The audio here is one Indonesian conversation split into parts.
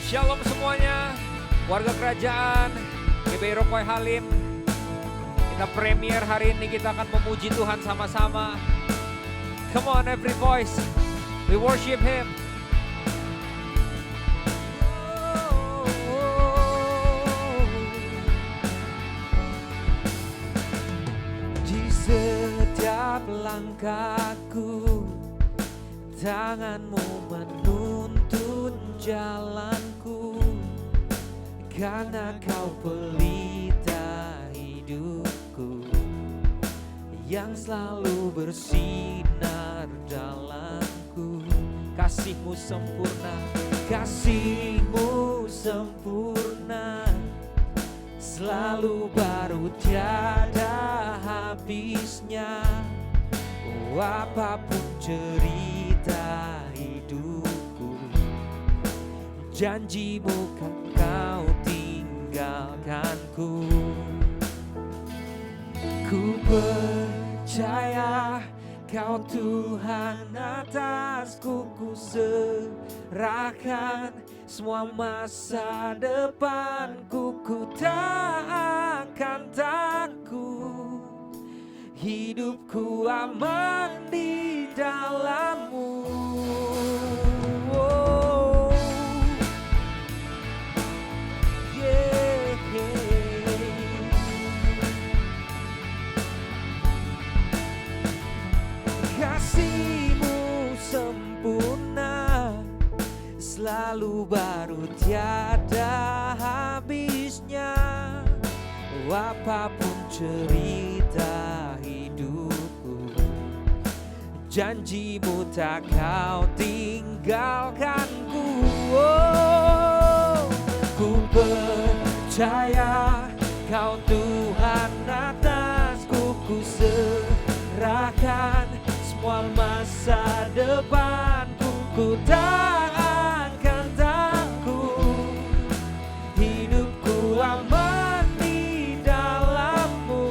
Shalom semuanya, warga kerajaan GBI Rokoy Halim. Kita premier hari ini, kita akan memuji Tuhan sama-sama. Come on every voice, we worship Him. Di setiap langkahku, tanganmu menuntun jalanku, karena kau pelita hidupku yang selalu bersinar dalamku. Kasih-Mu sempurna, Kasih-Mu sempurna, selalu baru tiada habisnya. Oh, apapun cerita hidupku, janji-Mu kan kau tinggalkanku. Ku percaya Kau Tuhan atasku, ku serahkan semua masa depanku. Ku tak akan takut, hidupku aman di dalam-Mu. Oh, yeah, Kasih-Mu sempurna, selalu baru tiada habisnya. Apapun cerita hidupku, janji-Mu tak kau tinggalkanku. Oh, ku percaya Kau Tuhan atasku, ku serahkan semua masa depanku. Ku tak akan takut, hidupku aman di dalam-Mu.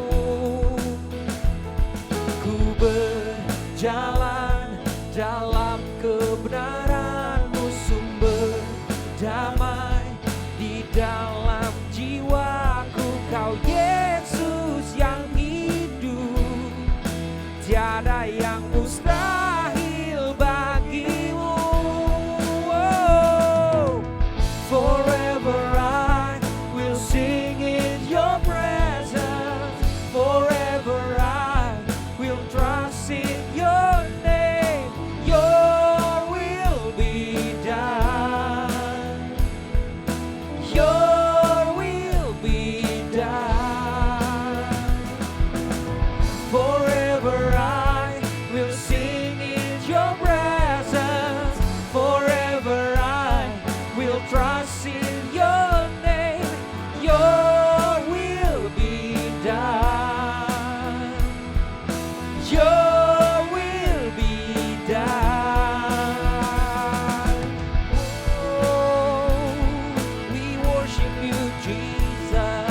Ku berjalan dalam kebenaran-Mu, sumber damai di dalam jiwaku. Kau Yesus yang hidup, tiada yang mustahil bagi-Mu. Oh, forever I will sing in Your presence. Forever I will trust in Your name. Your will be done. Your will be done. Forever I will sing in Your presence. Forever I will trust in Your name. Your will be done. Your will be done. Oh, we worship You, Jesus.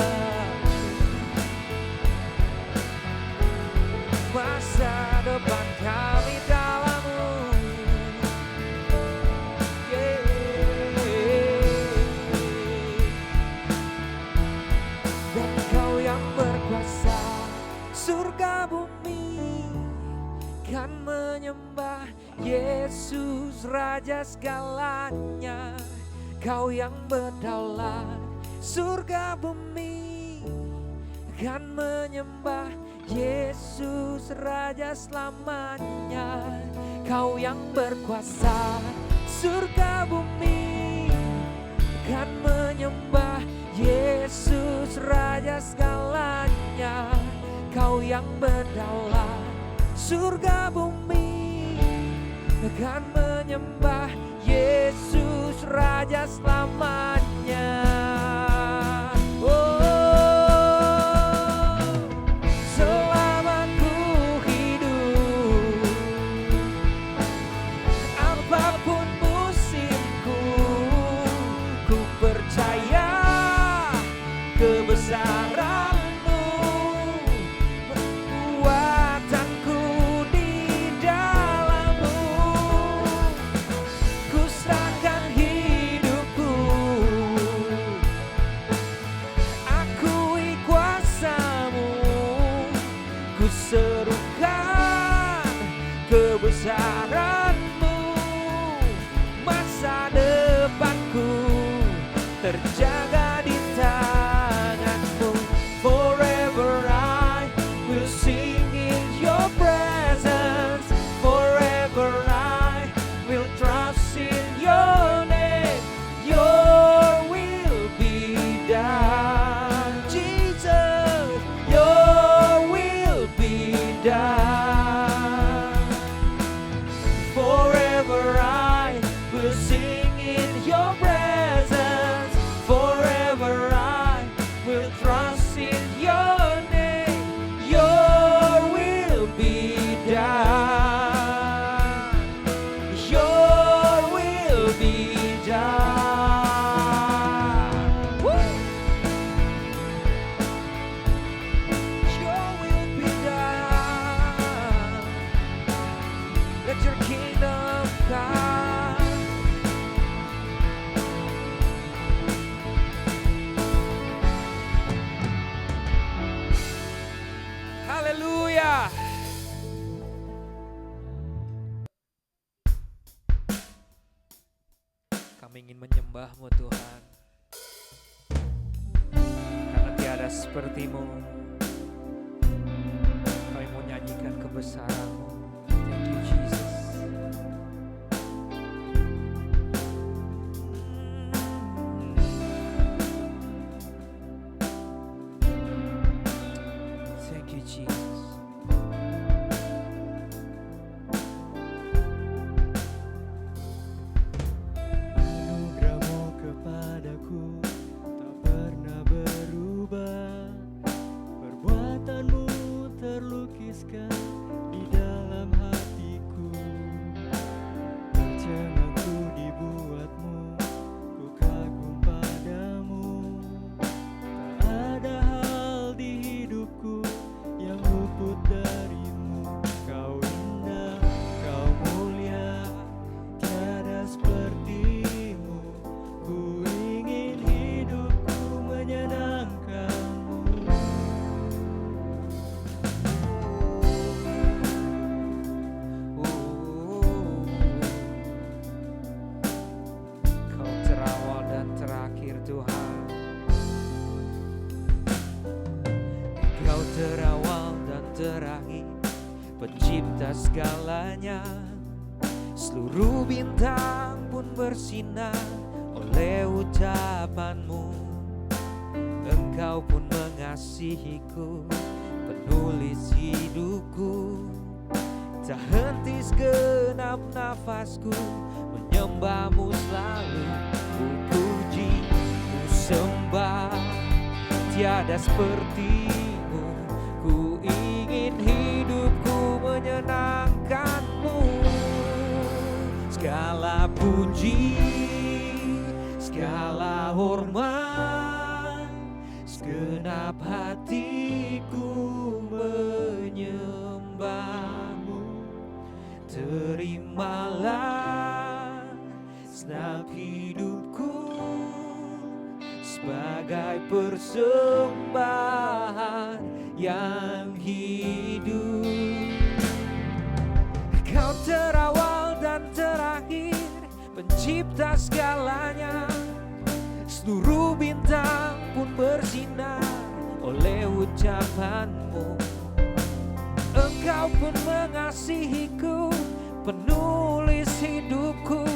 Masa depan kami dalam-Mu, dan Kau yang berkuasa surga bumi, kan menyembah Yesus Raja segalanya. Kau yang berdaulat surga bumi, kan menyembah Yesus Raja selamanya. Kau yang berkuasa surga bumi, kan menyembah Yesus Raja segalanya. Kau yang berdaulat surga bumi, kan menyembah Yesus Raja selamanya. Kebesaran-Mu, kekuatanku di dalam-Mu. Ku serahkan hidupku Kami ingin menyembah-Mu Tuhan, karena tiada seperti-Mu. Kami mau nyanyikan kebesaran-Mu. Thank you Jesus. Thank you Jesus. Anugerah-Mu kepadaku tak pernah berubah. Perbuatan-Mu terlukiskan di dalam hatiku. Tercengangku dibuat-Mu, ku kagum padamu. Tak ada hal di hidupku yang luput dari-Mu. Kau indah, Kau mulia, tiada seperti-Mu. Ku ingin hidupku menyenangkan-Mu. Kau terawal dan terakhir Tuhan. Kau terawal dan terakhir, pencipta segalanya. Seluruh bintang pun bersinar oleh ucapan-Mu. Engkau pun mengasihiku, penulis hidupku. Tak henti segenap nafasku menyembah-Mu selalu. Ku puji, ku sembah, tiada seperti-Mu. Ku ingin hidupku menyenangkan-Mu. Segala puji, segala hormat, segenap hatiku menyembah-Mu. Terimalah segenap hidupku sebagai persembahan yang hidup. Kau terawal dan terakhir, pencipta segalanya. Seluruh bintang pun bersinar oleh ucapan-Mu. Engkau pun mengasihiku, penulis hidupku.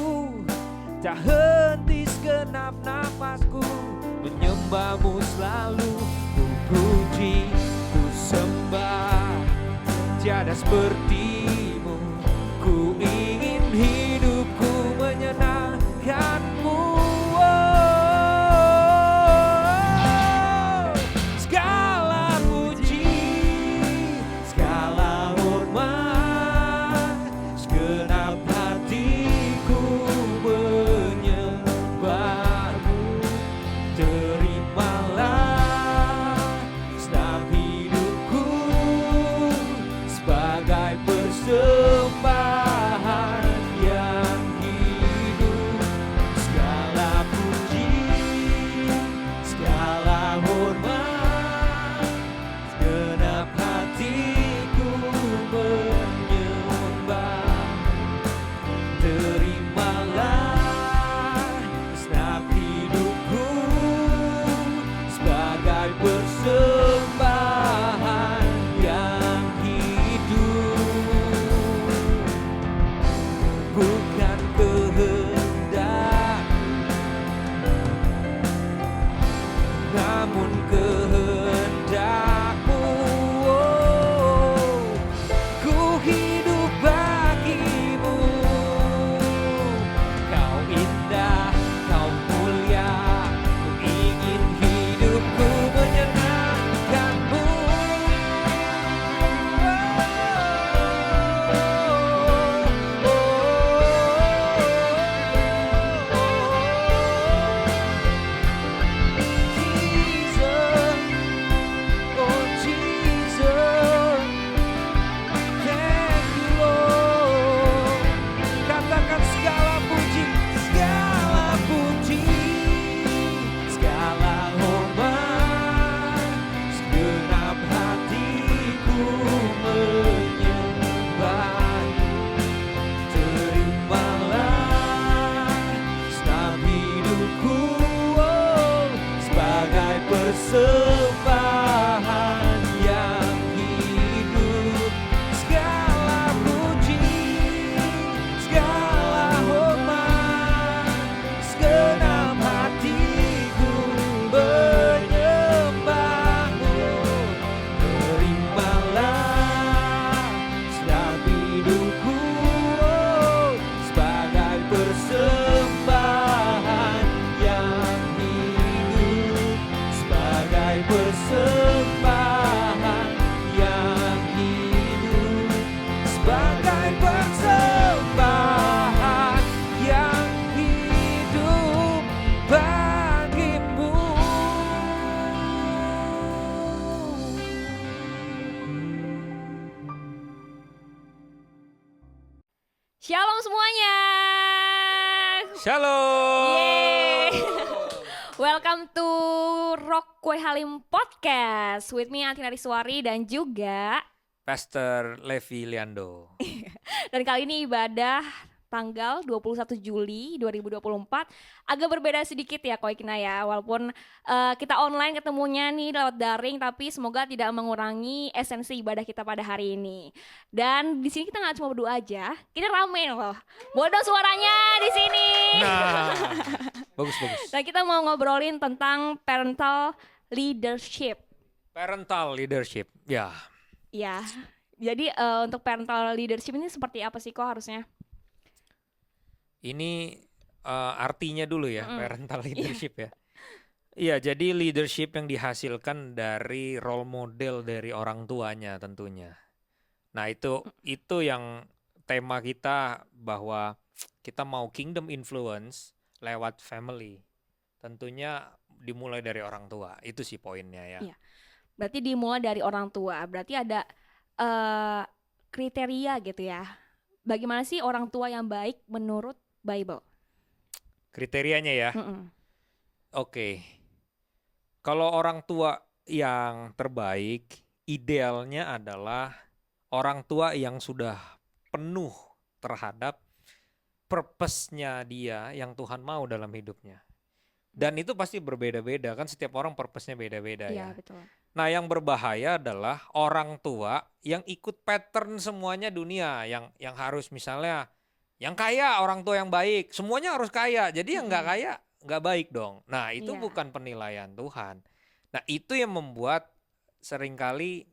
Tak henti segenap nafasku menyembah-Mu selalu. Ku puji, ku sembah, tiada seperti-Mu. Ku ingin hidupku menyenangkan-Mu. Segala puji, segala hormat, segenap hatiku menyembah-Mu. Terimalah segenap hidupku sebagai Shalom. Yeay. Welcome to Rock Kue Halim Podcast with me Antina Riswari dan juga Pastor Levi Liando. dan kali ini ibadah tanggal 21 Juli 2024 agak berbeda sedikit ya Koi Kina ya, walaupun kita online ketemunya nih lewat daring, tapi semoga tidak mengurangi esensi ibadah kita pada hari ini. Dan di sini kita nggak cuma berdua aja, kita rame loh, bodoh suaranya di sini. Nah, bagus. Nah, kita mau ngobrolin tentang parental leadership. Parental leadership, ya. Ya, jadi untuk parental leadership ini seperti apa sih kok harusnya? Ini artinya dulu ya, parental leadership ya. Iya, jadi leadership yang dihasilkan dari role model dari orang tuanya tentunya. Nah, itu yang tema kita, bahwa kita mau kingdom influence lewat family. Tentunya dimulai dari orang tua. Itu sih poinnya ya. Iya. Berarti dimulai dari orang tua. Berarti ada kriteria gitu ya. Bagaimana sih orang tua yang baik menurut Bible? Kriterianya ya. Mm-mm. Oke. Kalau orang tua yang terbaik, idealnya adalah orang tua yang sudah penuh terhadap purpose-nya dia yang Tuhan mau dalam hidupnya. Dan itu pasti berbeda-beda kan, setiap orang purpose-nya beda-beda ya. Iya, betul. Nah, yang berbahaya adalah orang tua yang ikut pattern semuanya dunia, yang harus misalnya yang kaya orang tua yang baik, semuanya harus kaya. Jadi yang nggak kaya nggak baik dong. Nah, itu Iya. bukan penilaian Tuhan. Nah, itu yang membuat seringkali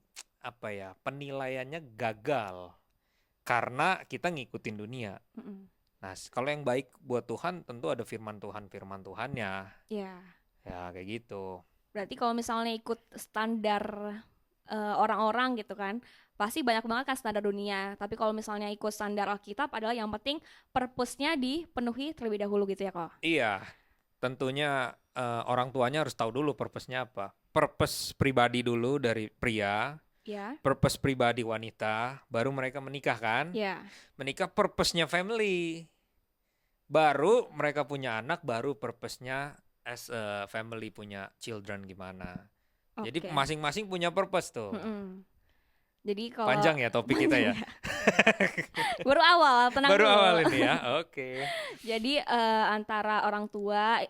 penilaiannya gagal karena kita ngikutin dunia. Mm-mm. Nah, kalau yang baik buat Tuhan tentu ada firman Tuhannya. Iya. Ya, kayak gitu. Berarti kalau misalnya ikut standar orang-orang gitu kan, pasti banyak banget kan standar dunia. Tapi kalau misalnya ikut standar Alkitab adalah yang penting purpose-nya dipenuhi terlebih dahulu gitu ya kok. Iya, tentunya orang tuanya harus tahu dulu purpose-nya apa. Purpose pribadi dulu dari pria, Ya. purpose pribadi wanita, baru mereka menikah kan. Ya. Menikah purpose-nya family. Baru mereka punya anak, baru purpose-nya as a family punya children gimana. Jadi Oke. masing-masing punya purpose tuh. Mm-mm. Jadi kalau Panjang ya topik kita ya. baru awal, tenang Baru dulu. awal ini ya. Oke. Jadi antara orang tua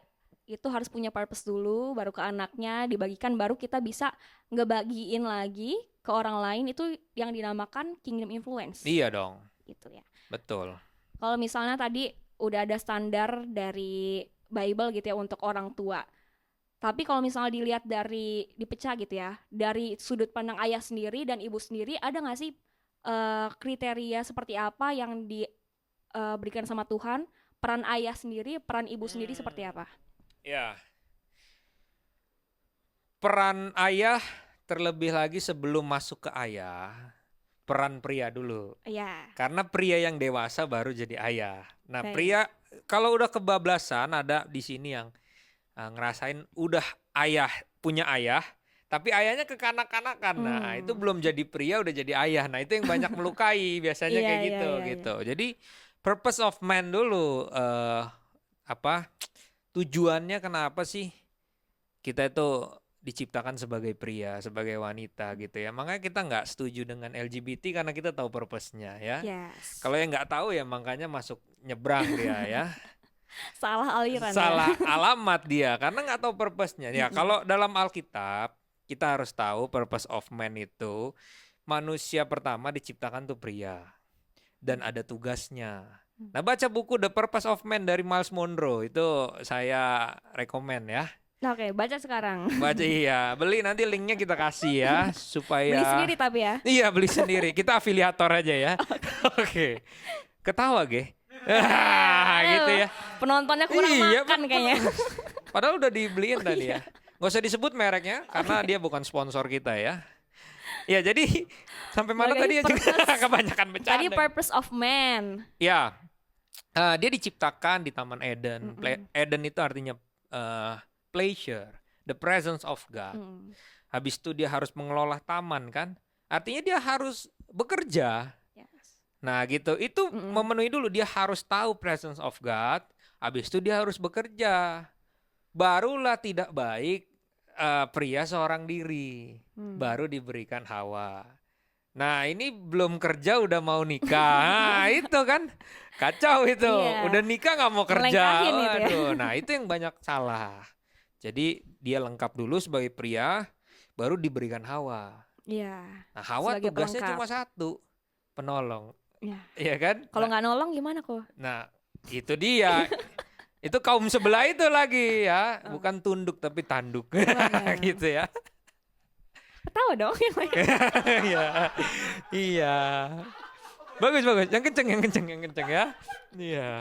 itu harus punya purpose dulu, baru ke anaknya dibagikan, baru kita bisa ngebagiin lagi ke orang lain, itu yang dinamakan kingdom influence. Iya dong. Gitu ya. Betul. Kalau misalnya tadi udah ada standar dari Bible gitu ya untuk orang tua. Tapi kalau misalnya dilihat dari dipecah gitu ya, dari sudut pandang ayah sendiri dan ibu sendiri, ada nggak sih kriteria seperti apa yang diberikan sama Tuhan? Peran ayah sendiri, peran ibu sendiri seperti apa? Ya. Peran ayah terlebih lagi sebelum masuk ke ayah, peran pria dulu. Ya, Karena pria yang dewasa baru jadi ayah. Nah, Baik. pria kalau udah kebablasan, ada di sini yang ngerasain udah punya ayah, tapi ayahnya kekanak-kanakan. Nah, itu belum jadi pria udah jadi ayah. Nah, itu yang banyak melukai biasanya Iya, kayak iya, gitu iya, gitu. Jadi purpose of man dulu, tujuannya kenapa sih kita itu diciptakan sebagai pria, sebagai wanita gitu ya. Makanya kita nggak setuju dengan LGBT karena kita tahu purpose-nya ya. yes. Kalau yang nggak tahu ya makanya masuk nyebrang dia ya. Salah aliran. Salah Ya. alamat dia karena nggak tahu purpose-nya. Ya kalau dalam Alkitab kita harus tahu purpose of man itu manusia pertama diciptakan tuh pria dan ada tugasnya. Nah, baca buku The Purpose of Man dari Miles Monroe itu saya rekomen ya. Nah, oke, baca sekarang. Baca iya, beli nanti linknya kita kasih ya supaya Beli sendiri tapi ya. Iya, beli sendiri. Kita afiliator aja ya. Oke. Ketawa, Ge. Gitu ya. Penontonnya kurang Iya, makan kayaknya. Padahal udah dibeliin tadi ya. Nggak usah disebut mereknya karena dia bukan sponsor kita ya. Ya, jadi sampai mana Oke, tadi ya juga purpose. kebanyakan bercanda. Tadi purpose of man. Ya. Dia diciptakan di Taman Eden. Eden itu artinya pleasure, the presence of God. Habis itu dia harus mengelola taman kan? Artinya dia harus bekerja. Yes. Nah gitu, itu memenuhi dulu, dia harus tahu presence of God, Habis itu dia harus bekerja. Barulah tidak baik pria seorang diri. Baru diberikan Hawa. Nah ini belum kerja udah mau nikah. Nah, itu kan kacau itu. Iya. Udah nikah nggak mau kerja. Ngelengkahin itu ya. Waduh, nah itu yang banyak salah. Jadi dia lengkap dulu sebagai pria, baru diberikan Hawa. Iya. Nah Hawa Sebagai tugasnya pelengkap. cuma satu, penolong. Iya. Iya kan? Kalau nggak nolong gimana kok? Nah itu dia. Itu kaum sebelah itu lagi ya. Bukan tunduk tapi tanduk. iya. Gitu ya. Ketawa dong yang lain. Iya. Iya. Bagus bagus. Yang kenceng ya. Iya.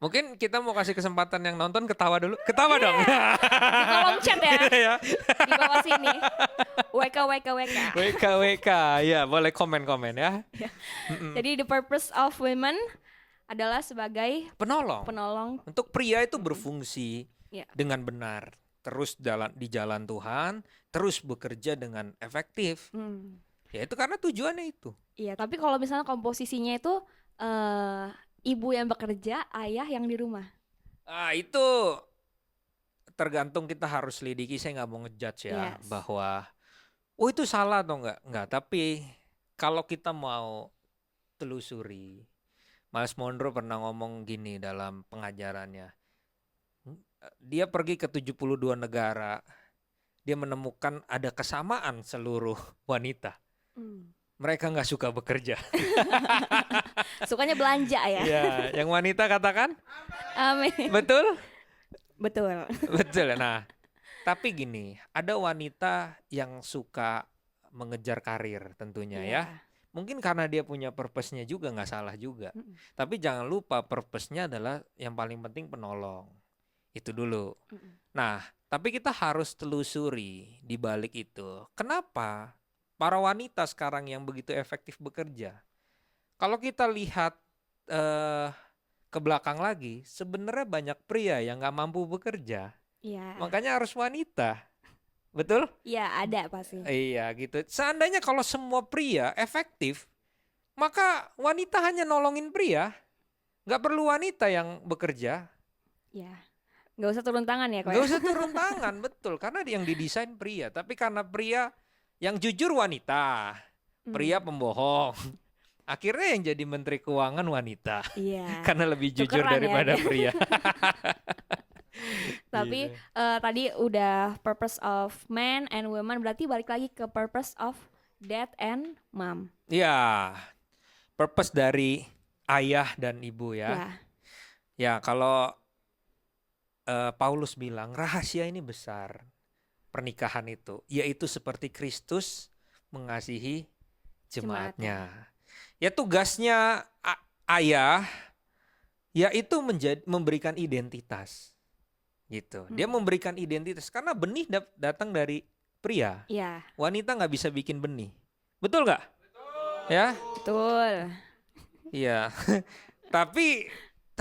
Mungkin kita mau kasih kesempatan yang nonton ketawa dulu. Ketawa dong. Di kolom chat ya, Ya. di bawah sini. WK. WK. Ya, boleh komen-komen ya. Jadi the purpose of women adalah sebagai Penolong. penolong. Untuk pria itu berfungsi Ya. dengan benar. Terus di jalan Tuhan, terus bekerja dengan efektif. Ya itu karena tujuannya itu. Iya, tapi kalau misalnya komposisinya itu ibu yang bekerja, ayah yang di rumah. Itu tergantung, kita harus lidiki. Saya nggak mau ngejudge ya Yes. bahwa itu salah atau enggak. Tapi kalau kita mau telusuri, Miles Monroe pernah ngomong gini dalam pengajarannya. Dia pergi ke 72 negara. Dia menemukan ada kesamaan seluruh wanita. Mereka nggak suka bekerja. Sukanya belanja ya. Ya, yang wanita katakan Amin. betul. Betul. Betul. Nah, tapi gini, ada wanita yang suka mengejar karir tentunya ya. Mungkin karena dia punya purpose-nya juga, nggak salah juga. Tapi jangan lupa purpose-nya adalah yang paling penting penolong. Itu dulu. Nah, tapi kita harus telusuri di balik itu. Kenapa para wanita sekarang yang begitu efektif bekerja? Kalau kita lihat ke belakang lagi, sebenarnya banyak pria yang nggak mampu bekerja. Iya. Makanya harus wanita. Betul? Iya, ada pasti. Iya gitu. Seandainya kalau semua pria efektif, maka wanita hanya nolongin pria. Nggak perlu wanita yang bekerja. Iya. Nggak usah turun tangan ya kok. Nggak usah turun tangan, betul. Karena yang didesain pria. Tapi karena pria yang jujur wanita, pria pembohong. Akhirnya yang jadi menteri keuangan wanita. Iya. Karena lebih jujur Tukeran ya daripada dia. pria. Tapi Gitu. tadi udah purpose of man and women, berarti balik lagi ke purpose of dad and mom. Ya, purpose dari ayah dan ibu Ya. ya. Ya, kalau Paulus bilang rahasia ini besar, pernikahan itu, yaitu seperti Kristus mengasihi jemaatnya. Ya tugasnya ayah, yaitu memberikan identitas, gitu. Dia memberikan identitas karena benih datang dari pria. Iya, Wanita nggak bisa bikin benih, betul nggak? Ya, betul. iya. Tapi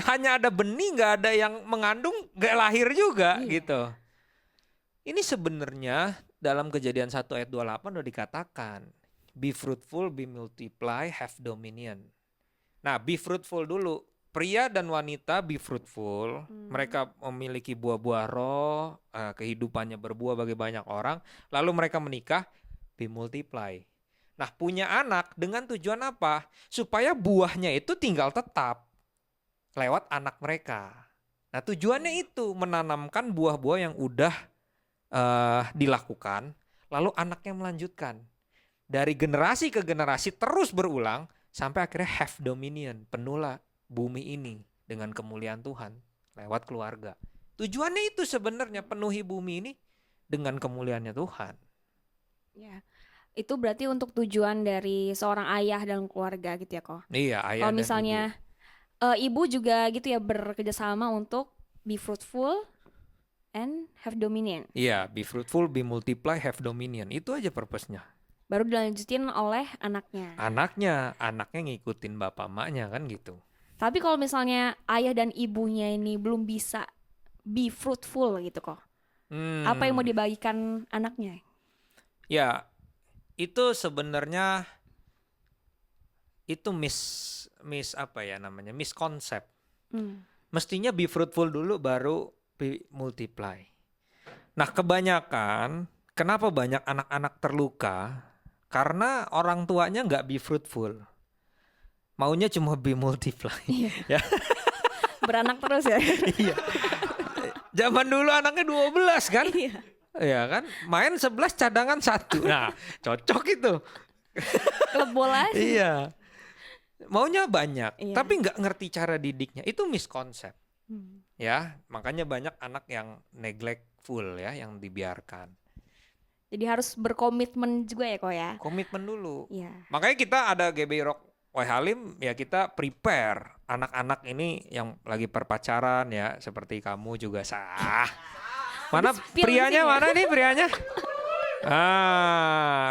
hanya ada benih, nggak ada yang mengandung, nggak lahir juga, Iya. gitu. Ini sebenarnya dalam Kejadian 1 ayat 28 udah dikatakan, be fruitful, be multiply, have dominion. Nah, be fruitful dulu. Pria dan wanita be fruitful. Mereka memiliki buah-buah roh, kehidupannya berbuah bagi banyak orang. Lalu mereka menikah, be multiply. Nah, punya anak dengan tujuan apa? Supaya buahnya itu tinggal tetap lewat anak mereka. Nah, tujuannya itu menanamkan buah-buah yang udah dilakukan, lalu anaknya melanjutkan. Dari generasi ke generasi terus berulang, sampai akhirnya have dominion, penuhlah bumi ini dengan kemuliaan Tuhan lewat keluarga. Tujuannya itu sebenarnya penuhi bumi ini dengan kemuliaannya Tuhan. Ya. Itu berarti untuk tujuan dari seorang ayah dan keluarga gitu ya kok. Iya, ayah Kalau dan misalnya ibu juga gitu ya, bekerja sama untuk be fruitful and have dominion. ibu. Iya, be fruitful, be multiply, have dominion. Itu aja purpose-nya. Baru dilanjutin oleh anaknya. Anaknya ngikutin bapak maknya kan gitu. Tapi kalau misalnya ayah dan ibunya ini belum bisa be fruitful gitu kok. Apa yang mau dibagikan anaknya? Ya, itu sebenarnya itu miskonsep. Mestinya be fruitful dulu baru be multiply. Nah, kebanyakan kenapa banyak anak-anak terluka? Karena orang tuanya nggak be fruitful. Maunya cuma be multiply. Ya. Beranak terus ya. Iya. Zaman dulu anaknya 12 kan? Iya. Iya kan? Main 11 cadangan 1. Nah, cocok itu. Klub bola aja. Iya. Maunya banyak, Iya. tapi nggak ngerti cara didiknya. Itu miskonsep. Hmm. Ya, makanya banyak anak yang neglectful ya, yang dibiarkan. Jadi harus berkomitmen juga ya kok ya. Komitmen dulu. Iya. Makanya kita ada GBI Rock Wai Halim, ya kita prepare anak-anak ini yang lagi perpacaran ya, seperti kamu juga sah. Mana Spill prianya, sih ya. mana nih prianya?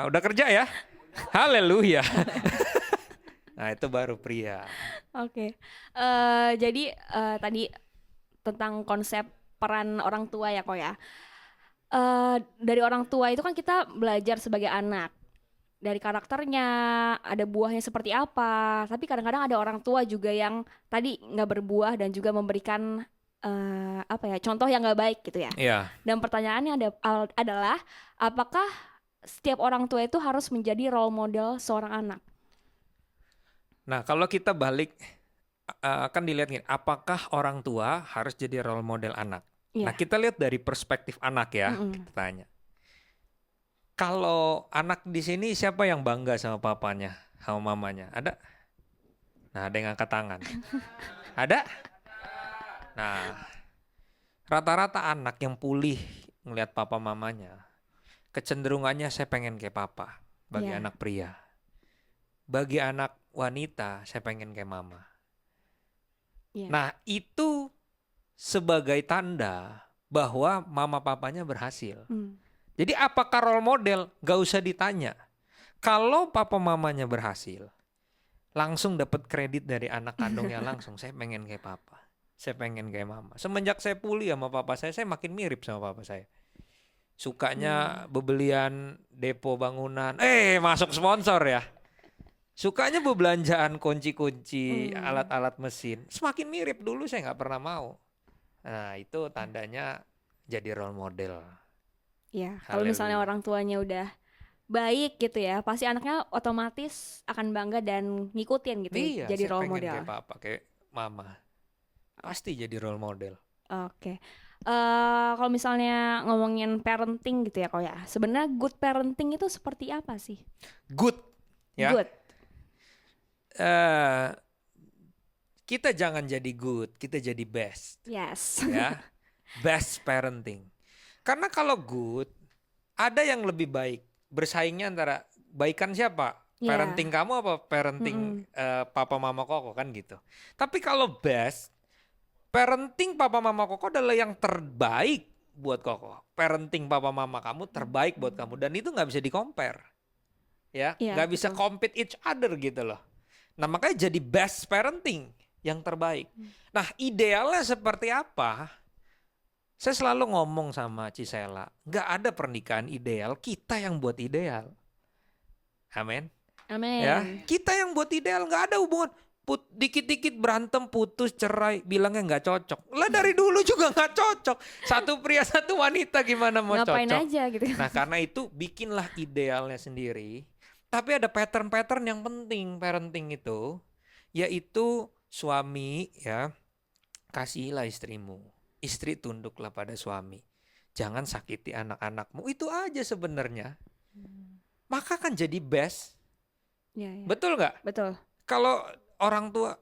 Udah kerja ya? Haleluya. Nah, itu baru pria. Oke. Jadi tadi tentang konsep peran orang tua ya kok ya. Dari orang tua itu kan kita belajar sebagai anak. Dari karakternya, ada buahnya seperti apa. Tapi kadang-kadang ada orang tua juga yang tadi nggak berbuah dan juga memberikan contoh yang nggak baik gitu ya. Iya. Dan pertanyaannya adalah apakah setiap orang tua itu harus menjadi role model seorang anak? Nah, kalau kita balik akan dilihat gini, apakah orang tua harus jadi role model anak? Iya. Nah, kita lihat dari perspektif anak ya, kita tanya. Kalau anak di sini siapa yang bangga sama papanya, sama mamanya? Ada? Nah, ada yang angkat tangan. Ada? Nah, rata-rata anak yang pulih ngelihat papa mamanya, kecenderungannya saya pengen kayak papa bagi Iya. anak pria. Bagi anak wanita, saya pengen kayak mama. Iya. Nah, itu sebagai tanda bahwa mama papanya berhasil. Jadi apakah role model? Gak usah ditanya. Kalau papa mamanya berhasil, langsung dapat kredit dari anak kandungnya langsung. Saya pengen kayak papa. Saya pengen kayak mama. Semenjak saya pulih sama papa saya makin mirip sama papa saya. Sukanya bebelian depo bangunan. Masuk sponsor ya. Sukanya bebelanjaan kunci-kunci, alat-alat mesin. Semakin mirip, dulu saya nggak pernah mau. Nah, itu tandanya jadi role model. Ya, kalau misalnya Haleluya. orang tuanya udah baik gitu ya, pasti anaknya otomatis akan bangga dan ngikutin gitu Iya, jadi saya role pengen model. kayak papa, kayak mama. Pasti jadi role model. Oke. Kalau misalnya ngomongin parenting gitu ya kok ya, sebenarnya good parenting itu seperti apa sih? Good. Ya. Good. Kita jangan jadi good, kita jadi best. Yes. Ya. Best parenting. Karena kalau good, ada yang lebih baik. Bersaingnya antara baikan siapa? Yeah. Parenting kamu apa parenting papa mama koko kan gitu. Tapi kalau best, parenting papa mama koko adalah yang terbaik buat koko. Parenting papa mama kamu terbaik buat kamu. Dan itu nggak bisa di-compare. Ya, Iya, nggak bisa betul. compete each other gitu loh. Nah, makanya jadi best parenting yang terbaik. Nah, idealnya seperti apa? Saya selalu ngomong sama Cisela, nggak ada pernikahan ideal, kita yang buat ideal. Amin. Amin. Ya, kita yang buat ideal, nggak ada hubungan. Dikit-dikit berantem, putus, cerai, bilangnya nggak cocok. Lah dari dulu juga nggak cocok. Satu pria, satu wanita, gimana mau Ngapain cocok? aja gitu. Nah, karena itu bikinlah idealnya sendiri. Tapi ada pattern-pattern yang penting parenting itu, yaitu suami ya, kasihilah istrimu. Istri tunduklah pada suami. Jangan sakiti anak-anakmu. Itu aja sebenarnya. Maka kan jadi best. Ya, ya. Betul nggak? Betul. Kalau orang tua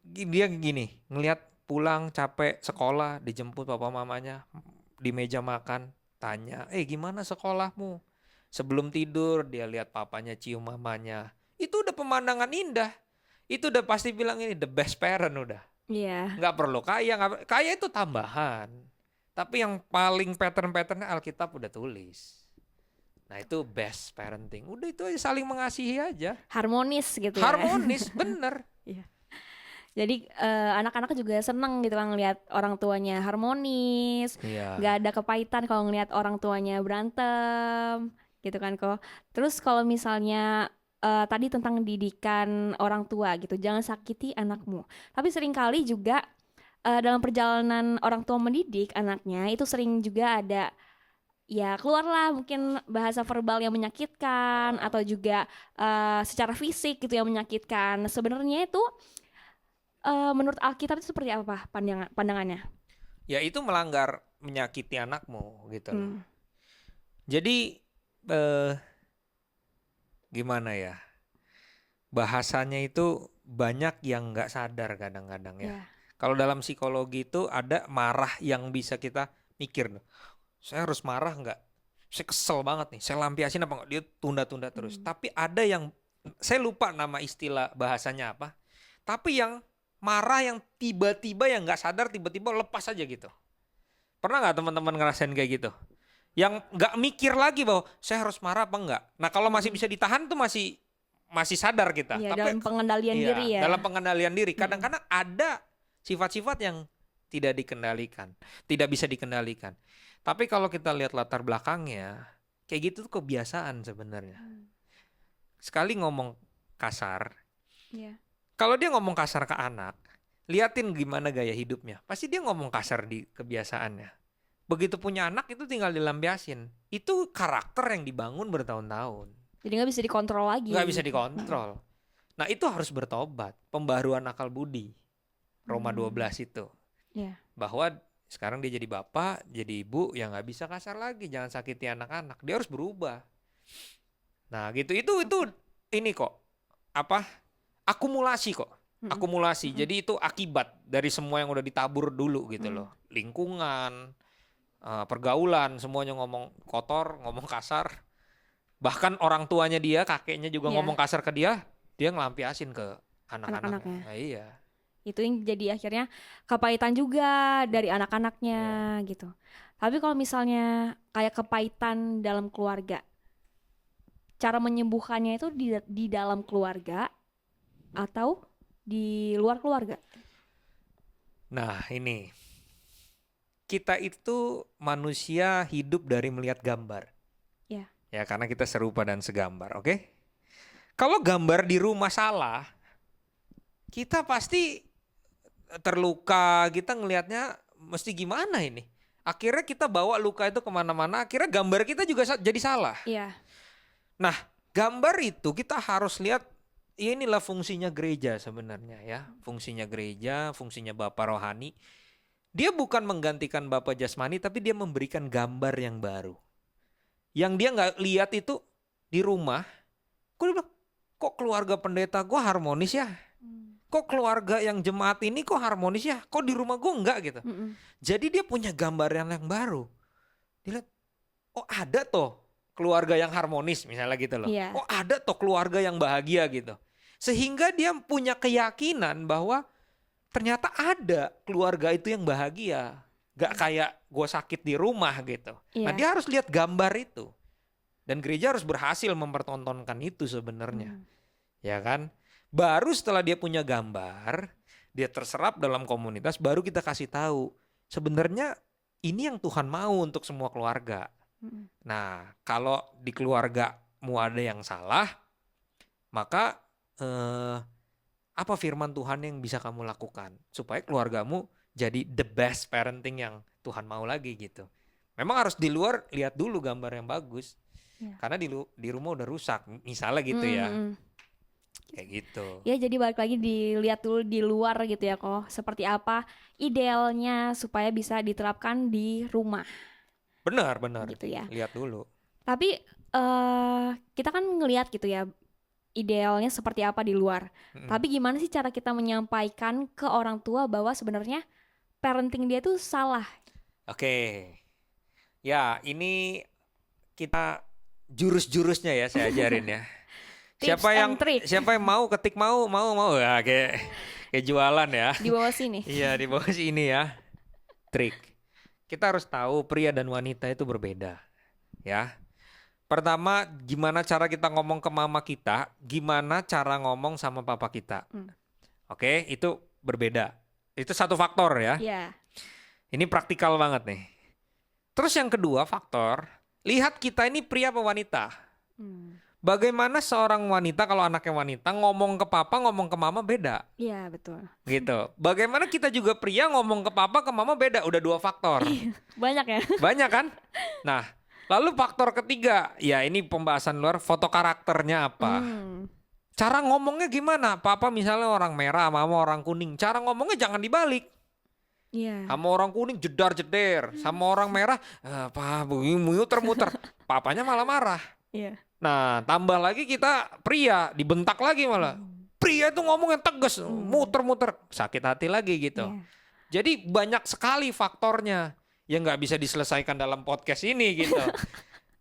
dia gini, ngelihat pulang capek sekolah, dijemput papa mamanya di meja makan, tanya, gimana sekolahmu? Sebelum tidur dia lihat papanya cium mamanya. Itu udah pemandangan indah. Itu udah pasti bilang ini the best parent udah. Iya. Nggak perlu kaya, kaya itu tambahan. Tapi yang paling pattern-patternnya Alkitab udah tulis. Nah, itu best parenting. Udah itu aja, saling mengasihi aja. Harmonis gitu ya. Harmonis, bener. Jadi anak-anak juga seneng gitu kan ngelihat orang tuanya harmonis. Iya. Gak ada kepahitan kalau ngelihat orang tuanya berantem gitu kan kok. Terus kalau misalnya tadi tentang didikan orang tua gitu, jangan sakiti anakmu. Tapi seringkali juga dalam perjalanan orang tua mendidik anaknya itu sering juga ada ya keluarlah mungkin bahasa verbal yang menyakitkan atau juga secara fisik gitu yang menyakitkan. Sebenarnya itu menurut Alkitab itu seperti apa pandangannya? Ya itu melanggar, menyakiti anakmu gitu loh. Hmm. Jadi gimana ya? Bahasanya itu banyak yang nggak sadar kadang-kadang ya. Ya. Kalau dalam psikologi itu ada marah yang bisa kita mikir. Saya harus marah nggak? Saya kesel banget nih. Saya lampiasin apa nggak? Dia tunda-tunda terus. Tapi ada yang saya lupa nama istilah bahasanya apa. Tapi yang marah yang tiba-tiba yang nggak sadar tiba-tiba lepas aja gitu. Pernah nggak teman-teman ngerasain kayak gitu? Yang nggak mikir lagi bahwa saya harus marah apa enggak. Nah kalau masih bisa ditahan tuh masih sadar kita. Iya, Tapi dalam pengendalian iya, diri ya. dalam pengendalian diri. Kadang-kadang ada sifat-sifat yang tidak dikendalikan, tidak bisa dikendalikan. Tapi kalau kita lihat latar belakangnya, kayak gitu tuh kebiasaan sebenarnya. Sekali ngomong kasar, Iya. kalau dia ngomong kasar ke anak, liatin gimana gaya hidupnya. Pasti dia ngomong kasar di kebiasaannya. Begitu punya anak itu tinggal dilampiasin. Itu karakter yang dibangun bertahun-tahun. Jadi nggak bisa dikontrol lagi. Nggak bisa dikontrol. Nah itu harus bertobat. Pembaharuan akal budi. Roma 12 itu. Iya. Bahwa sekarang dia jadi bapak, jadi ibu, ya nggak bisa kasar lagi. Jangan sakiti anak-anak. Dia harus berubah. Nah gitu. Itu ini kok. Akumulasi kok. Akumulasi. Jadi itu akibat dari semua yang udah ditabur dulu gitu loh. Lingkungan, pergaulan, semuanya ngomong kotor, ngomong kasar. Bahkan orang tuanya dia, kakeknya juga Iya. ngomong kasar ke dia ngelampiasin ke anak-anaknya. Anak-anaknya. Nah, iya. Itu yang jadi akhirnya kepahitan juga dari anak-anaknya gitu. Tapi kalau misalnya kayak kepahitan dalam keluarga, cara menyembuhkannya itu di dalam keluarga atau di luar keluarga? Nah ini, kita itu manusia hidup dari melihat gambar. Ya. Ya karena kita serupa dan segambar, oke? Kalau gambar di rumah salah, kita pasti terluka, kita ngelihatnya mesti gimana ini. Akhirnya kita bawa luka itu kemana-mana, akhirnya gambar kita juga jadi salah. Iya. Nah, gambar itu kita harus lihat, inilah fungsinya gereja sebenarnya ya. Fungsinya gereja, fungsinya Bapak rohani. Dia bukan menggantikan Bapak jasmani, tapi dia memberikan gambar yang baru. Yang dia nggak lihat itu di rumah, gue bilang, kok keluarga pendeta gue harmonis ya? Kok keluarga yang jemaat ini kok harmonis ya? Kok di rumah gue enggak gitu? Jadi dia punya gambaran yang baru. Dia lihat, oh ada toh keluarga yang harmonis misalnya gitu loh. Iya. Oh ada toh keluarga yang bahagia gitu. Sehingga dia punya keyakinan bahwa ternyata ada keluarga itu yang bahagia. Gak kayak gue sakit di rumah gitu. Iya. Nah dia harus lihat gambar itu. Dan gereja harus berhasil mempertontonkan itu sebenarnya. Ya kan? Baru setelah dia punya gambar, dia terserap dalam komunitas, baru kita kasih tahu. Sebenarnya ini yang Tuhan mau untuk semua keluarga. Nah kalau di keluargamu ada yang salah, maka apa firman Tuhan yang bisa kamu lakukan supaya keluargamu jadi the best parenting yang Tuhan mau lagi gitu. Memang harus di luar lihat dulu gambar yang bagus. Ya. Karena di rumah udah rusak misalnya gitu ya. Kayak gitu. Ya jadi balik lagi dilihat dulu di luar gitu ya kok. Seperti apa idealnya supaya bisa diterapkan di rumah. Benar. Gitu ya. Lihat dulu. Tapi kita kan ngelihat gitu ya idealnya seperti apa di luar. Tapi gimana sih cara kita menyampaikan ke orang tua bahwa sebenarnya parenting dia tuh salah? Oke. Ya, ini kita jurus-jurusnya ya saya ajarin ya. Tips and trick. Siapa yang mau ketik mau ya kayak jualan ya. Di bawah sini. Iya, di bawah sini ya. Trik. Kita harus tahu pria dan wanita itu berbeda. Ya. Pertama, gimana cara kita ngomong ke mama kita, gimana cara ngomong sama papa kita. Oke, itu berbeda. Itu satu faktor ya. Iya. Ini praktikal banget nih. Terus yang kedua faktor, lihat kita ini pria apa wanita. Bagaimana seorang wanita, kalau anaknya wanita, ngomong ke papa, ngomong ke mama beda. Iya, betul. Gitu. Bagaimana kita juga pria ngomong ke papa, ke mama beda. Udah 2 faktor. Banyak ya. Banyak kan? Nah, lalu faktor ketiga, ya ini pembahasan luar, foto karakternya apa. Cara ngomongnya gimana? Papa misalnya orang merah, mama orang kuning. Cara ngomongnya jangan dibalik. Iya. Sama orang kuning jedar-jeder. Sama orang merah, muter-muter. Papanya malah marah. Iya. Nah, tambah lagi kita pria, dibentak lagi malah. Pria itu ngomongnya tegas, muter-muter. Sakit hati lagi gitu. Iya. Jadi banyak sekali faktornya yang nggak bisa diselesaikan dalam podcast ini gitu.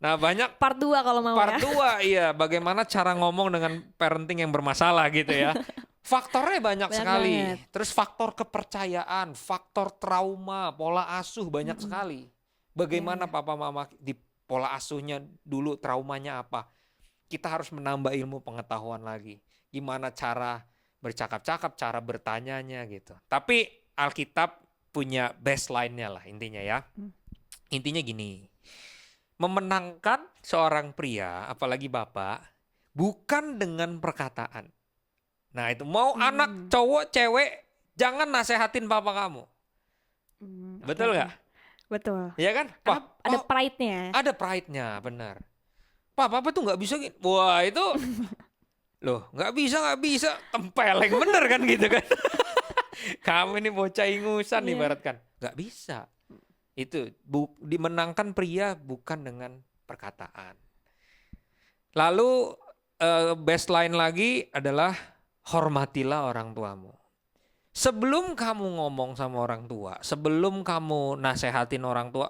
Nah, banyak Part 2 kalau mau part ya. 2, iya. Bagaimana cara ngomong dengan parenting yang bermasalah gitu ya. Faktornya banyak sekali. banget. Terus faktor kepercayaan, faktor trauma, pola asuh banyak sekali. Bagaimana papa mama di pola asuhnya dulu traumanya apa? Kita harus menambah ilmu pengetahuan lagi. Gimana cara bercakap-cakap, cara bertanyanya gitu. Tapi Alkitab punya baseline-nya lah intinya ya. Intinya gini. Memenangkan seorang pria, apalagi bapak, bukan dengan perkataan. Nah itu mau anak cowok cewek jangan nasehatin papa kamu. Betul nggak? Betul. Iya kan? Karena ada pride-nya. Ada pride-nya, benar. Papa tuh nggak bisa gitu. Wah itu, loh nggak bisa, tempeleng bener kan gitu kan? Kamu ini bocah ingusan ibaratkan, nggak bisa. Itu dimenangkan pria bukan dengan perkataan. Lalu baseline lagi adalah hormatilah orang tuamu. Sebelum kamu ngomong sama orang tua, sebelum kamu nasehatin orang tua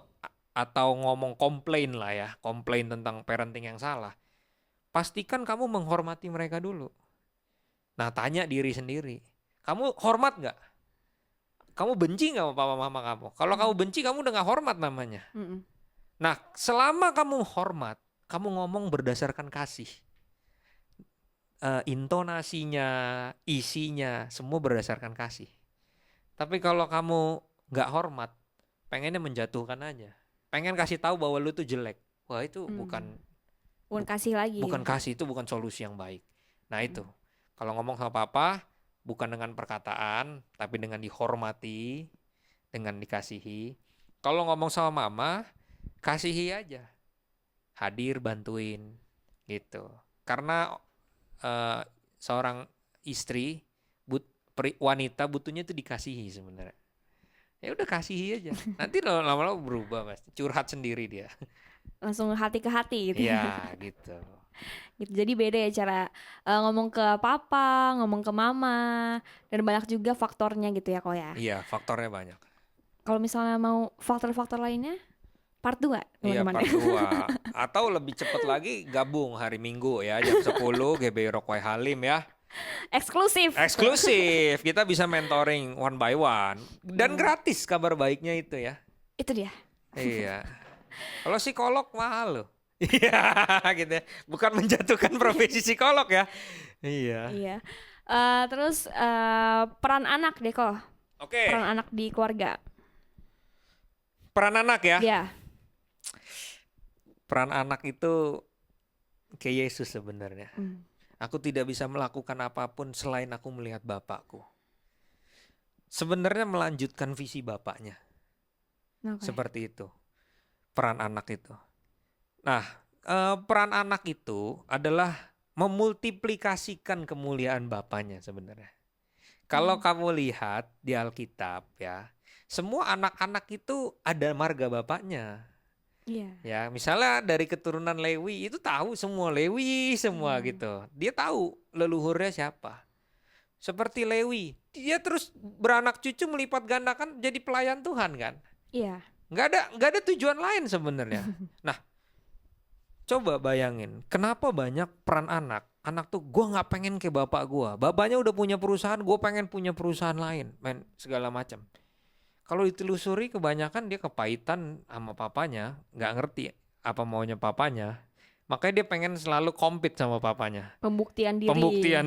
atau ngomong komplain lah ya, komplain tentang parenting yang salah, pastikan kamu menghormati mereka dulu. Nah tanya diri sendiri, kamu hormat nggak? Kamu benci nggak sama papa mama kamu? Kalau kamu benci, kamu udah nggak hormat namanya. Nah selama kamu hormat, kamu ngomong berdasarkan kasih. Intonasinya, isinya, semua berdasarkan kasih. Tapi kalau kamu nggak hormat, pengennya menjatuhkan aja, pengen kasih tahu bahwa lu tuh jelek, wah itu bukan kasih lagi. Bukan kasih, itu bukan solusi yang baik. Nah itu, kalau ngomong sama papa, bukan dengan perkataan, tapi dengan dihormati, dengan dikasihi. Kalau ngomong sama mama, kasihi aja, hadir, bantuin, gitu. Karena seorang istri, wanita butuhnya itu dikasihi sebenarnya. Ya udah kasihi aja. Nanti lama-lama berubah pasti. Curhat sendiri dia. Langsung hati ke hati gitu. Iya gitu. Gitu. Jadi beda ya cara ngomong ke papa, ngomong ke mama, dan banyak juga faktornya gitu ya kok ya. Iya, faktornya banyak. Kalau misalnya mau faktor-faktor lainnya, part 2 Iya, teman-teman. part 2. Atau lebih cepat lagi gabung hari Minggu ya jam 10 GBI Rokway Halim ya. Eksklusif. Eksklusif. Kita bisa mentoring one by one dan gratis, kabar baiknya itu ya. Itu dia. Iya. Kalau psikolog mahal loh. Iya, gitu ya. Bukan menjatuhkan profesi psikolog ya. Iya. Iya. Terus peran anak deh kok. Oke. Peran anak di keluarga. Peran anak ya. Iya. Peran anak itu kayak Yesus sebenarnya. Aku tidak bisa melakukan apapun selain aku melihat Bapakku. Sebenarnya melanjutkan visi Bapaknya. Okay. Seperti itu. Peran anak itu. Nah, peran anak itu adalah memultiplikasikan kemuliaan Bapaknya sebenarnya. Kalau kamu lihat di Alkitab ya, semua anak-anak itu ada marga Bapaknya. Iya. Ya, misalnya dari keturunan Lewi itu tahu semua Lewi semua gitu. Dia tahu leluhurnya siapa. Seperti Lewi, dia terus beranak cucu melipat gandakan jadi pelayan Tuhan kan. Iya. Nggak ada tujuan lain sebenarnya. Nah, coba bayangin, kenapa banyak peran anak? Anak tuh, gue nggak pengen kayak bapak gue. Bapaknya udah punya perusahaan, gue pengen punya perusahaan lain, segala macam. Kalau ditelusuri kebanyakan dia kepahitan sama papanya, nggak ngerti apa maunya papanya. Makanya dia pengen selalu compete sama papanya. Pembuktian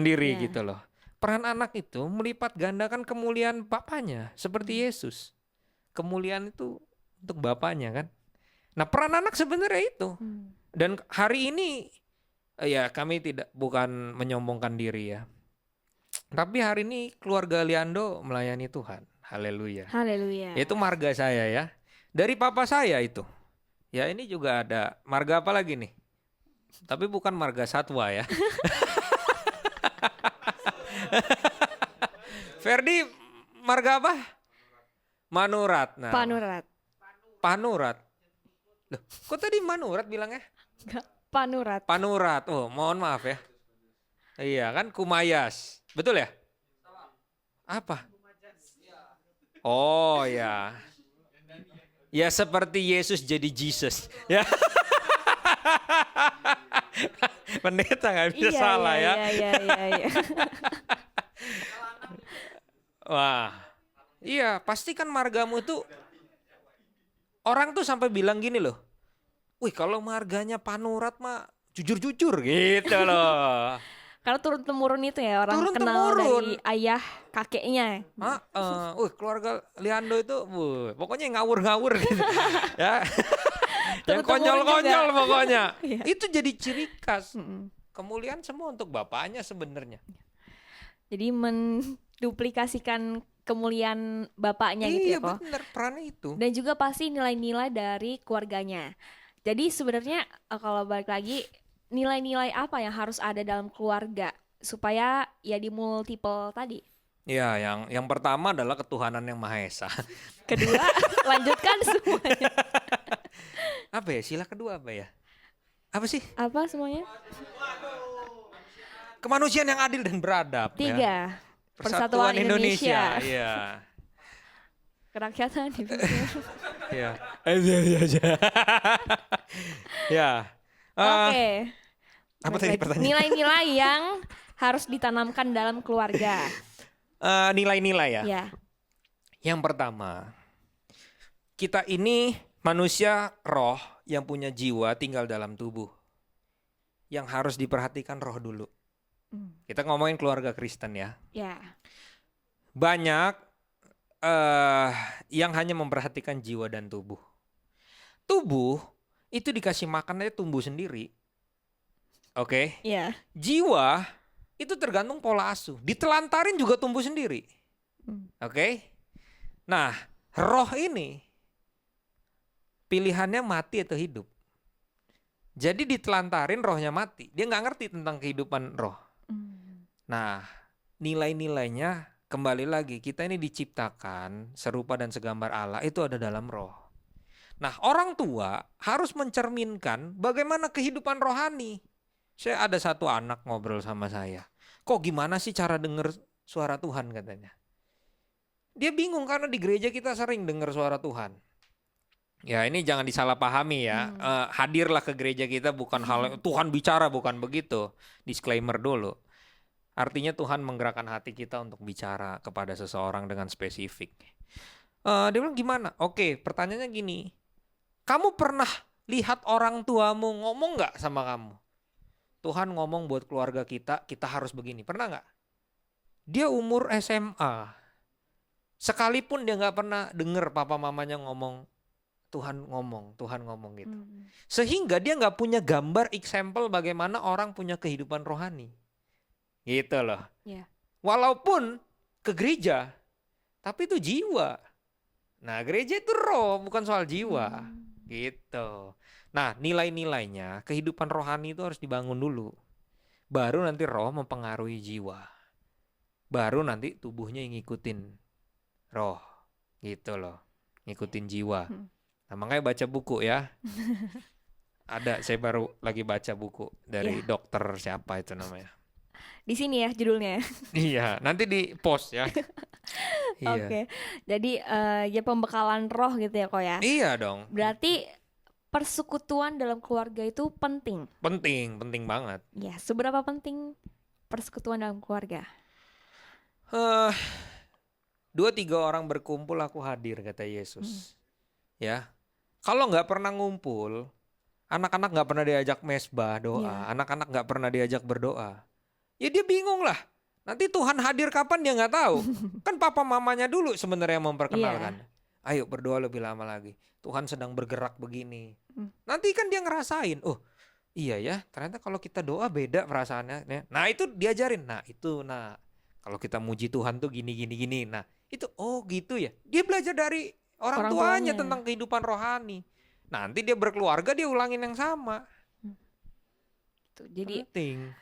diri gitu loh. Peran anak itu melipat gandakan kemuliaan papanya, seperti Yesus. Kemuliaan itu untuk bapaknya kan. Nah peran anak sebenarnya itu. Dan hari ini Ya, kami bukan menyombongkan diri ya. Tapi hari ini keluarga Liando melayani Tuhan. Haleluya. Haleluya. Itu marga saya ya. Dari papa saya itu. Ya, ini juga ada marga apa lagi nih? Tapi bukan marga satwa ya. Ferdi marga apa? Manurat. Nah, Panurat. Panurat. Loh, kok tadi Manurat bilangnya? Enggak, Panurat. Panurat. Oh, mohon maaf ya. Iya kan Kumayas. Betul ya? Apa? Oh ya. Ya seperti Yesus jadi Jesus. Ya. Pendeta nggak bisa salah ya. Iya. Wah. Iya, pasti kan margamu tuh orang tuh sampai bilang gini loh. Wih, kalau marganya Panurat mah jujur-jujur gitu loh. Karena turun-temurun itu ya, orang kenal Turun-temurun. dari ayah kakeknya. Keluarga Liando itu, pokoknya ngawur-ngawur gitu. Ya. Yang Turun-temurun konyol-konyol juga. pokoknya. Iya. Itu jadi ciri khas. Mm-mm. Kemuliaan semua untuk bapaknya sebenarnya. Jadi menduplikasikan kemuliaan bapaknya gitu Iya ya kok. benar, perannya itu. Dan juga pasti nilai-nilai dari keluarganya. Jadi sebenarnya kalau balik lagi, nilai-nilai apa yang harus ada dalam keluarga supaya ya di multiple tadi. Ya, yang pertama adalah ketuhanan yang Maha Esa. Kedua, lanjutkan semuanya. Apa ya? Sila kedua apa ya? Apa sih? Apa semuanya? Kemanusiaan yang adil dan beradab. Ya. Tiga, Persatuan Indonesia. Iya. Kerakyatan di Iya. Ya. Oke. Apa tadi pertanyaan? Nilai-nilai yang harus ditanamkan dalam keluarga. Nilai-nilai ya. Ya. Yang pertama, kita ini manusia roh yang punya jiwa tinggal dalam tubuh. Yang harus diperhatikan roh dulu. Kita ngomongin keluarga Kristen ya. Ya. Banyak yang hanya memperhatikan jiwa dan tubuh. Tubuh itu dikasih makan aja tumbuh sendiri. Oke. Ya. Jiwa itu tergantung pola asuh. Ditelantarin juga tumbuh sendiri. Oke. Nah, roh ini pilihannya mati atau hidup. Jadi ditelantarin rohnya mati. Dia nggak ngerti tentang kehidupan roh. Nah, nilai-nilainya kembali lagi. Kita ini diciptakan serupa dan segambar Allah. Itu ada dalam roh. Nah, orang tua harus mencerminkan bagaimana kehidupan rohani. Saya ada satu anak ngobrol sama saya. Kok gimana sih cara dengar suara Tuhan katanya. Dia bingung karena di gereja kita sering dengar suara Tuhan. Ya ini jangan disalahpahami ya. Hadirlah ke gereja kita bukan hal Tuhan bicara, bukan begitu. Disclaimer dulu. Artinya Tuhan menggerakkan hati kita untuk bicara kepada seseorang dengan spesifik. Dia bilang gimana? Oke, pertanyaannya gini. Kamu pernah lihat orang tuamu ngomong gak sama kamu? Tuhan ngomong buat keluarga kita harus begini. Pernah gak? Dia umur SMA. Sekalipun dia gak pernah dengar papa mamanya ngomong, Tuhan ngomong gitu. Sehingga dia gak punya gambar example bagaimana orang punya kehidupan rohani. Gitu loh. Ya. Walaupun ke gereja, tapi itu jiwa. Nah gereja itu roh, bukan soal jiwa. Gitu. Nah nilai-nilainya, kehidupan rohani itu harus dibangun dulu. Baru nanti roh mempengaruhi jiwa. Baru nanti tubuhnya yang ngikutin roh. Gitu loh. Ngikutin jiwa. Nah makanya baca buku ya. Ada, saya baru lagi baca buku dari dokter siapa itu namanya. Di sini ya judulnya. Iya, nanti di post ya. Iya. Oke. Jadi ya pembekalan roh gitu ya kok ya. Iya dong. Berarti persekutuan dalam keluarga itu penting. Penting banget. Ya, seberapa penting persekutuan dalam keluarga? 2-3 orang berkumpul aku hadir kata Yesus. Ya. Kalau nggak pernah ngumpul, anak-anak nggak pernah diajak mesbah doa, anak-anak nggak pernah diajak berdoa. Ya dia bingung lah. Nanti Tuhan hadir kapan dia nggak tahu. Kan papa mamanya dulu sebenarnya yang memperkenalkan. Ayo berdoa lebih lama lagi. Tuhan sedang bergerak begini. Nanti kan dia ngerasain. Oh iya ya, ternyata kalau kita doa beda perasaannya. Nah itu diajarin. Nah itu, kalau kita muji Tuhan tuh gini gini gini. Nah itu, oh gitu ya. Dia belajar dari orang Orang tuanya tuanya. tentang kehidupan rohani. Nanti dia berkeluarga dia ulangin yang sama. Tuh, jadi Penting.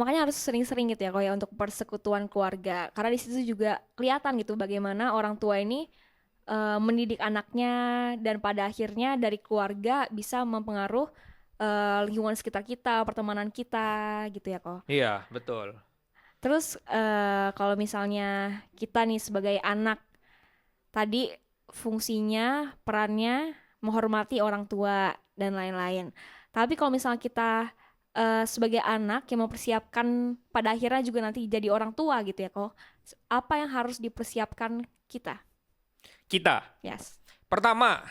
makanya harus sering-sering gitu ya kok ya untuk persekutuan keluarga. Karena di situ juga kelihatan gitu bagaimana orang tua ini mendidik anaknya dan pada akhirnya dari keluarga bisa mempengaruhi lingkungan sekitar kita, pertemanan kita gitu ya kok. Iya betul. Terus kalau misalnya kita nih sebagai anak tadi fungsinya, perannya menghormati orang tua dan lain-lain. Tapi kalau misalnya kita sebagai anak yang mempersiapkan pada akhirnya juga nanti jadi orang tua gitu ya kok. Apa yang harus dipersiapkan kita? Kita Yes. pertama,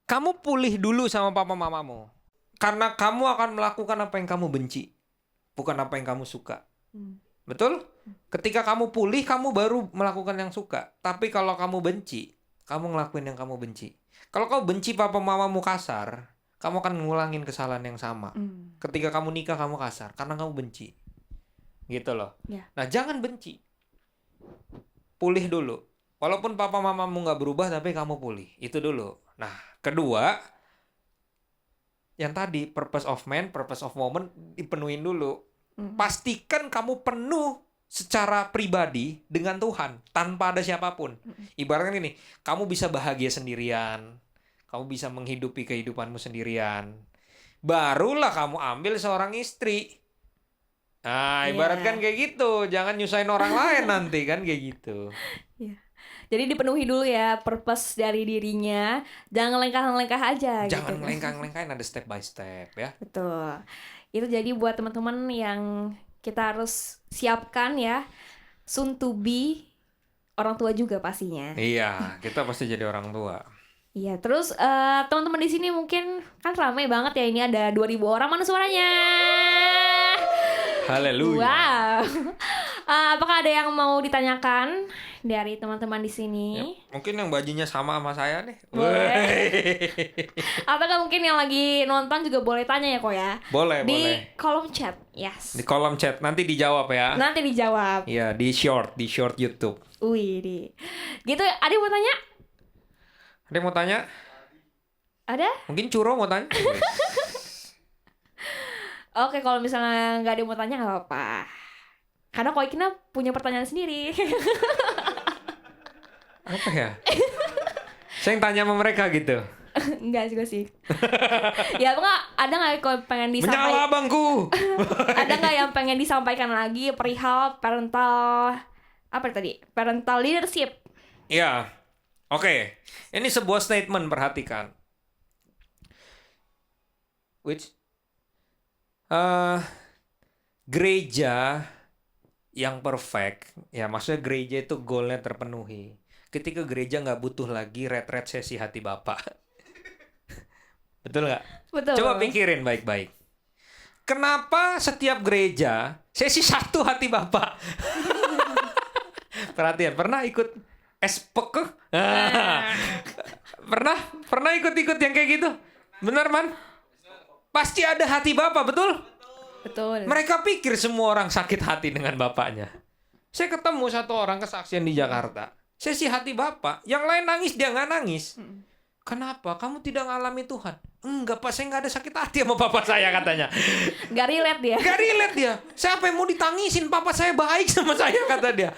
kamu pulih dulu sama papa mamamu. Karena kamu akan melakukan apa yang kamu benci, bukan apa yang kamu suka. Betul? Ketika kamu pulih, kamu baru melakukan yang suka. Tapi kalau kamu benci, kamu ngelakuin yang kamu benci. Kalau kamu benci papa mamamu kasar, kamu akan ngulangin kesalahan yang sama. Ketika kamu nikah, kamu kasar karena kamu benci. Gitu loh. Ya. Nah, jangan benci. Pulih dulu. Walaupun papa mamamu nggak berubah, tapi kamu pulih. Itu dulu. Nah, kedua, yang tadi, purpose of man, purpose of woman, dipenuhin dulu. Pastikan kamu penuh secara pribadi dengan Tuhan, tanpa ada siapapun. Ibaratnya ini, kamu bisa bahagia sendirian, kamu bisa menghidupi kehidupanmu sendirian. Barulah kamu ambil seorang istri. Nah, ibaratkan kayak gitu. Jangan nyusahin orang lain nanti kan kayak gitu. Jadi dipenuhi dulu ya purpose dari dirinya, jangan lengkah-lengkah aja Jangan gitu. ngelengkang-lengkahin, ada step by step ya. Betul. Itu jadi buat teman-teman yang kita harus siapkan ya, soon to be orang tua juga pastinya. Iya, kita pasti jadi orang tua. Iya, terus teman-teman di sini mungkin kan ramai banget ya, ini ada 2.000 orang, mana suaranya? Haleluya. Wow. Apakah ada yang mau ditanyakan dari teman-teman di sini? Mungkin yang bajunya sama saya nih. Boleh. Wey. Atau mungkin yang lagi nonton juga boleh tanya ya kok ya? Boleh, Di boleh. kolom chat, yes. Di kolom chat nanti dijawab ya. Nanti dijawab. Iya, di short YouTube. Wih, gitu. Ada yang mau tanya? Ada yang mau tanya? Ada? Mungkin Curo mau tanya? Oke, kalau misalnya nggak ada yang mau tanya nggak apa-apa. Karena Koi Kina punya pertanyaan sendiri. Apa ya? Saya yang tanya sama mereka gitu. Enggak juga sih. Ya, apa ada nggak kalau pengen Menyala disampaikan? abangku. Ada nggak yang pengen disampaikan lagi perihal parental apa tadi? Parental leadership. Iya. Oke. Ini sebuah statement, perhatikan. Which gereja yang perfect, ya maksudnya gereja itu goalnya terpenuhi. Ketika gereja nggak butuh lagi retret sesi hati Bapak. Betul nggak? Betul. Coba pikirin baik-baik. Kenapa setiap gereja sesi satu hati Bapak? Perhatian, pernah ikut SPK? Pernah ikut-ikut yang kayak gitu? Bener, Man? Pasti ada hati Bapak, betul? Betul. Mereka pikir semua orang sakit hati dengan bapaknya. Saya ketemu satu orang kesaksian di Jakarta. Sesi hati bapak. Yang lain nangis, dia nggak nangis. Kenapa? Kamu tidak ngalami Tuhan? Enggak, Pak. Saya nggak ada sakit hati sama bapak saya, katanya. Gak relate dia. Gak relate dia. Siapa yang mau ditangisin? Papa saya baik sama saya, kata dia.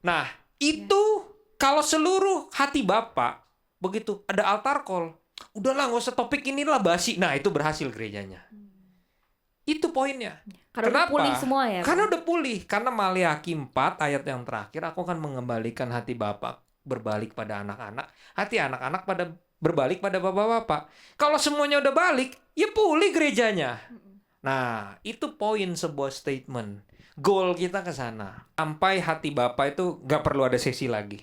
Nah, itu kalau seluruh hati bapak, begitu ada altar call. Udahlah, nggak usah topik inilah basi. Nah, itu berhasil gerejanya. Itu poinnya. Karena udah Kenapa? pulih semua ya. Karena udah pulih. Karena Maliaki 4 ayat yang terakhir, aku akan mengembalikan hati bapak berbalik pada anak-anak, hati anak-anak pada berbalik pada bapak-bapak. Kalau semuanya udah balik, ya pulih gerejanya. Nah, itu poin sebuah statement. Goal kita ke sana. Sampai hati bapak itu gak perlu ada sesi lagi.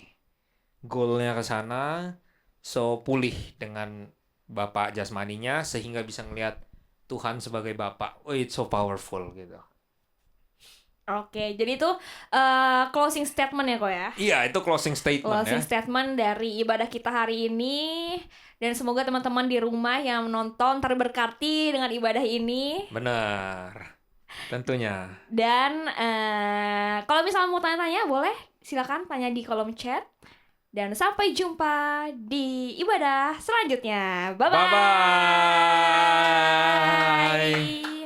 Goalnya ke sana, so pulih dengan bapak jasmaninya sehingga bisa ngelihat Tuhan sebagai Bapak. Oh, it's so powerful gitu. Oke, jadi itu closing statement ya kok ya. Iya, itu closing statement Closing ya. statement dari ibadah kita hari ini. Dan semoga teman-teman di rumah yang menonton terberkati dengan ibadah ini. Benar. Tentunya. Dan kalau misalnya mau tanya-tanya boleh silakan tanya di kolom chat. Dan sampai jumpa di ibadah selanjutnya. Bye-bye. Bye-bye.